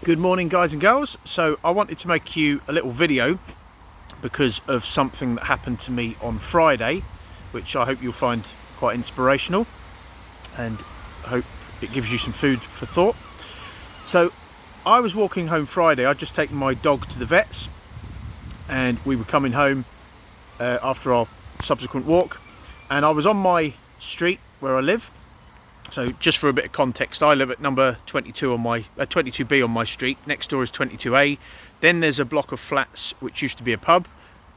Good morning, guys and girls. So I wanted to make you a little video because of something that happened to me on Friday, which I hope you'll find quite inspirational and I hope it gives you some food for thought. So I was walking home Friday. I'd just taken my dog to the vets and we were coming home after our subsequent walk, and I was on my street where I live. So just for a bit of context, I live at number 22 on my 22B on my street. Next door is 22A. Then there's a block of flats which used to be a pub.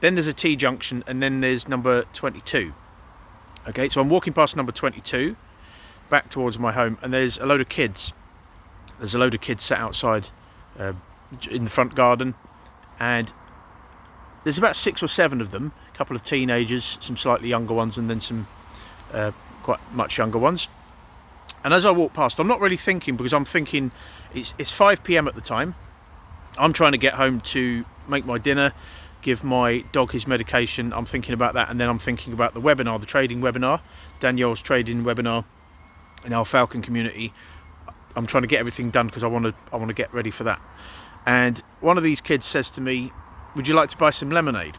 Then there's a T-junction, and then there's number 22. Okay, so I'm walking past number 22 back towards my home, and there's a load of kids. There's a load of kids sat outside in the front garden, and there's about 6 or 7 of them. A couple of teenagers, some slightly younger ones, and then some quite much younger ones. And as I walk past, I'm not really thinking, because I'm thinking it's 5 PM at the time. I'm trying to get home to make my dinner, give my dog his medication. I'm thinking about that, and then I'm thinking about the webinar, the trading webinar, Danielle's trading webinar in our Falcon community. I'm trying to get everything done because I want to get ready for that. And one of these kids says to me, "Would you like to buy some lemonade?"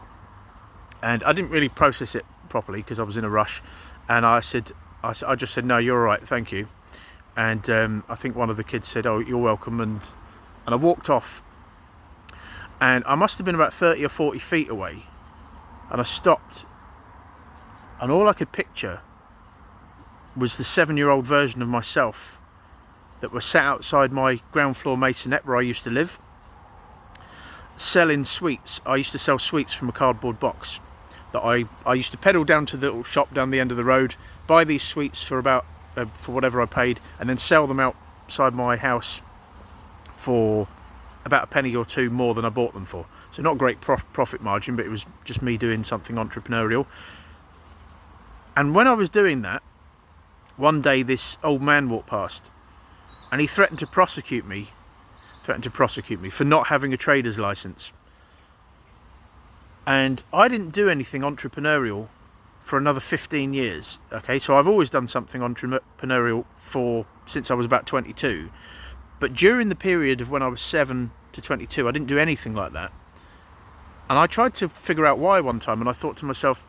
And I didn't really process it properly because I was in a rush, and I just said, "No, you're all right, thank you." And I think one of the kids said, "Oh, you're welcome," and I walked off, and I must have been about 30 or 40 feet away, and I stopped, and all I could picture was the 7-year-old version of myself that was sat outside my ground floor masonette where I used to live, selling sweets. I used to sell sweets from a cardboard box that I used to pedal down to the little shop down the end of the road, buy these sweets for about for whatever I paid, and then sell them outside my house for about a penny or two more than I bought them for. So not a great profit margin, but it was just me doing something entrepreneurial. And when I was doing that, one day this old man walked past, and he threatened to prosecute me for not having a trader's license. And I didn't do anything entrepreneurial for another 15 years. Okay, so I've always done something entrepreneurial since I was about 22. But during the period of when I was 7 to 22, I didn't do anything like that. And I tried to figure out why one time, and I thought to myself,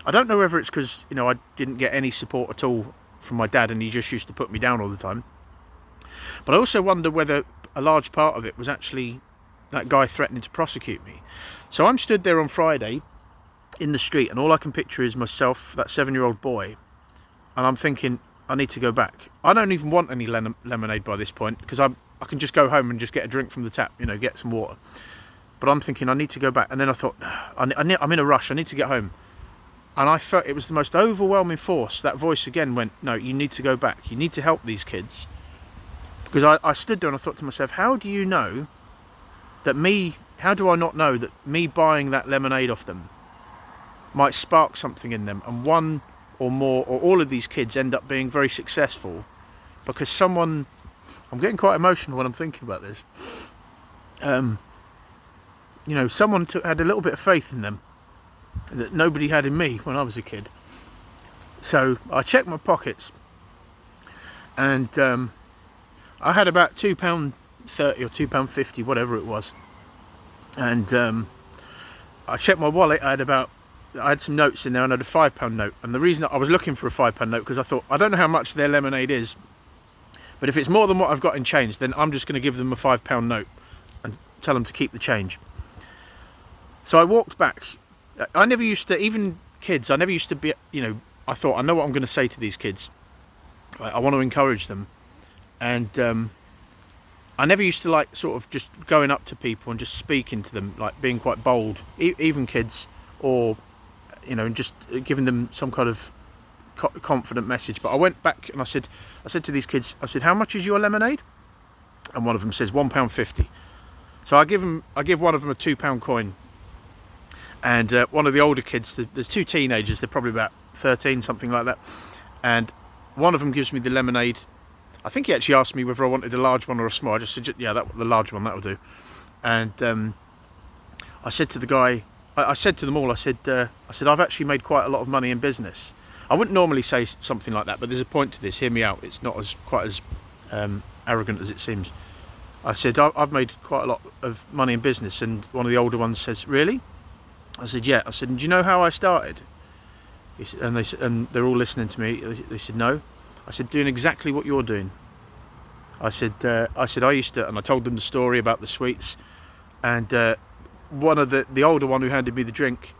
I don't know whether it's because, you know, I didn't get any support at all from my dad, and he just used to put me down all the time. But I also wonder whether a large part of it was actually that guy threatening to prosecute me. So I'm stood there on Friday in the street, and all I can picture is myself, that 7-year-old boy, and I'm thinking, I need to go back. I don't even want any lemonade by this point, because I can just go home and just get a drink from the tap, you know, get some water. But I'm thinking I need to go back, and then I thought, I'm in a rush, I need to get home. And I felt it was the most overwhelming force. That voice again went, no, you need to go back, you need to help these kids. Because I stood there and I thought to myself, how do you know that how do I not know that me buying that lemonade off them might spark something in them, and one or more or all of these kids end up being very successful because someone, I'm getting quite emotional when I'm thinking about this, you know, someone had a little bit of faith in them that nobody had in me when I was a kid. So I checked my pockets, and I had about £2.30 or £2.50, whatever it was, and I checked my wallet. I had some notes in there, and I had a £5 note. And the reason I was looking for a £5 note, because I thought, I don't know how much their lemonade is, but if it's more than what I've got in change, then I'm just going to give them a £5 note and tell them to keep the change. So I walked back. I never used to, even kids, I never used to be, you know, I thought, I know what I'm going to say to these kids. I want to encourage them. And I never used to like sort of just going up to people and just speaking to them, like being quite bold, even kids, or, you know, and just giving them some kind of confident message. But I went back and I said to these kids, I said, how much is your lemonade? And one of them says £1.50. So I give one of them a £2 coin. And one of the older kids, there's 2 teenagers, they're probably about 13, something like that. And one of them gives me the lemonade. I think he actually asked me whether I wanted a large one or a small. I just said, yeah, the large one, that'll do. And I said to the guy, I said to them all, I said, I've actually made quite a lot of money in business. I wouldn't normally say something like that, but there's a point to this. Hear me out. It's not quite as arrogant as it seems. I said, I've made quite a lot of money in business. And one of the older ones says, really? I said, yeah. I said, and do you know how I started? He said, and they're all listening to me. They said, no. I said, doing exactly what you're doing. I said I used to, and I told them the story about the sweets. And one of the older one who handed me the drink,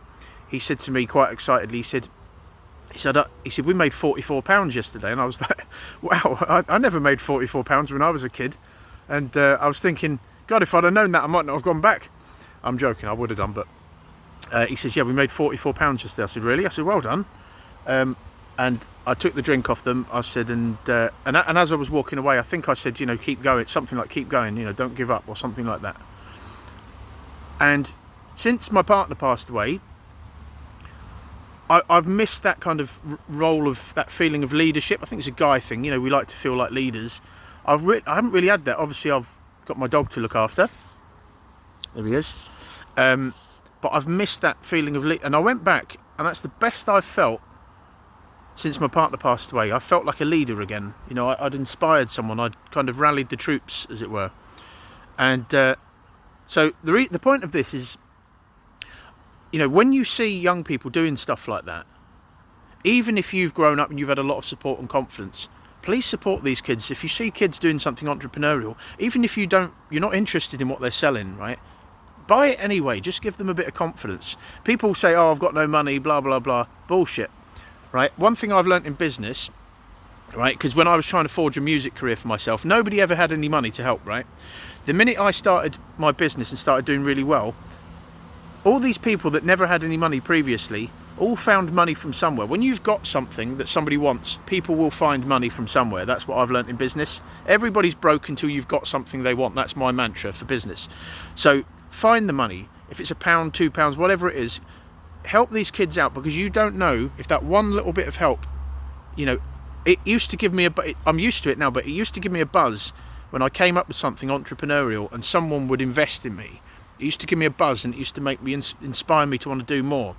he said to me quite excitedly, he said we made £44 yesterday. And I was like, wow, I never made £44 when I was a kid. And I was thinking, God, if I'd have known that, I might not have gone back. I'm joking, I would have done, but he says, yeah, we made £44 yesterday. I said, really? I said, well done. And I took the drink off them. I said, and as I was walking away, I think I said, you know, keep going, something like keep going, you know, don't give up, or something like that. And since my partner passed away, I've missed that kind of role of that feeling of leadership. I think it's a guy thing, you know, we like to feel like leaders. I haven't really had that. Obviously, I've got my dog to look after. There he is. But I've missed that feeling of and I went back, and that's the best I've felt since my partner passed away. I felt like a leader again. You know, I'd inspired someone. I'd kind of rallied the troops, as it were. And so the point of this is, you know, when you see young people doing stuff like that, even if you've grown up and you've had a lot of support and confidence, please support these kids. If you see kids doing something entrepreneurial, even if you're not interested in what they're selling, right? Buy it anyway. Just give them a bit of confidence. People say, oh, I've got no money, blah, blah, blah. Bullshit, right? One thing I've learnt in business, right? Because when I was trying to forge a music career for myself, nobody ever had any money to help, right? The minute I started my business and started doing really well, all these people that never had any money previously all found money from somewhere. When you've got something that somebody wants, people will find money from somewhere. That's what I've learnt in business. Everybody's broke until you've got something they want. That's my mantra for business. So find the money. If it's £1, £2, whatever it is, help these kids out, because you don't know if that one little bit of help, you know, it used to give me I'm used to it now, but it used to give me a buzz when I came up with something entrepreneurial and someone would invest in me. It used to give me a buzz, and it used to make me inspire me to want to do more.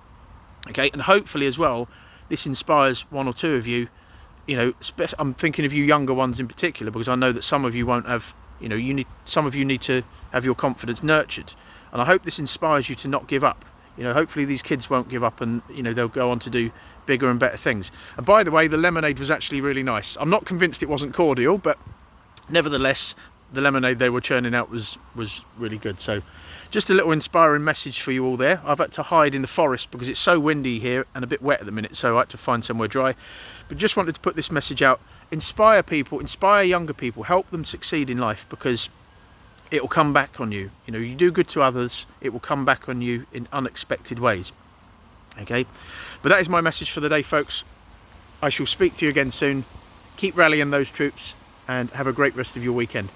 Okay, and hopefully as well, this inspires one or two of you. You know, I'm thinking of you younger ones in particular, because I know that some of you won't have, you know, some of you need to have your confidence nurtured. And I hope this inspires you to not give up. You know, hopefully these kids won't give up, and, you know, they'll go on to do bigger and better things. And by the way, the lemonade was actually really nice. I'm not convinced it wasn't cordial, but nevertheless, the lemonade they were churning out was really good. So just a little inspiring message for you all there. I've had to hide in the forest because it's so windy here and a bit wet at the minute, so I had to find somewhere dry. But just wanted to put this message out. Inspire people, inspire younger people, help them succeed in life, because it will come back on you. You know, you do good to others, it will come back on you in unexpected ways. Okay, but that is my message for the day, folks. I shall speak to you again soon. Keep rallying those troops, and have a great rest of your weekend.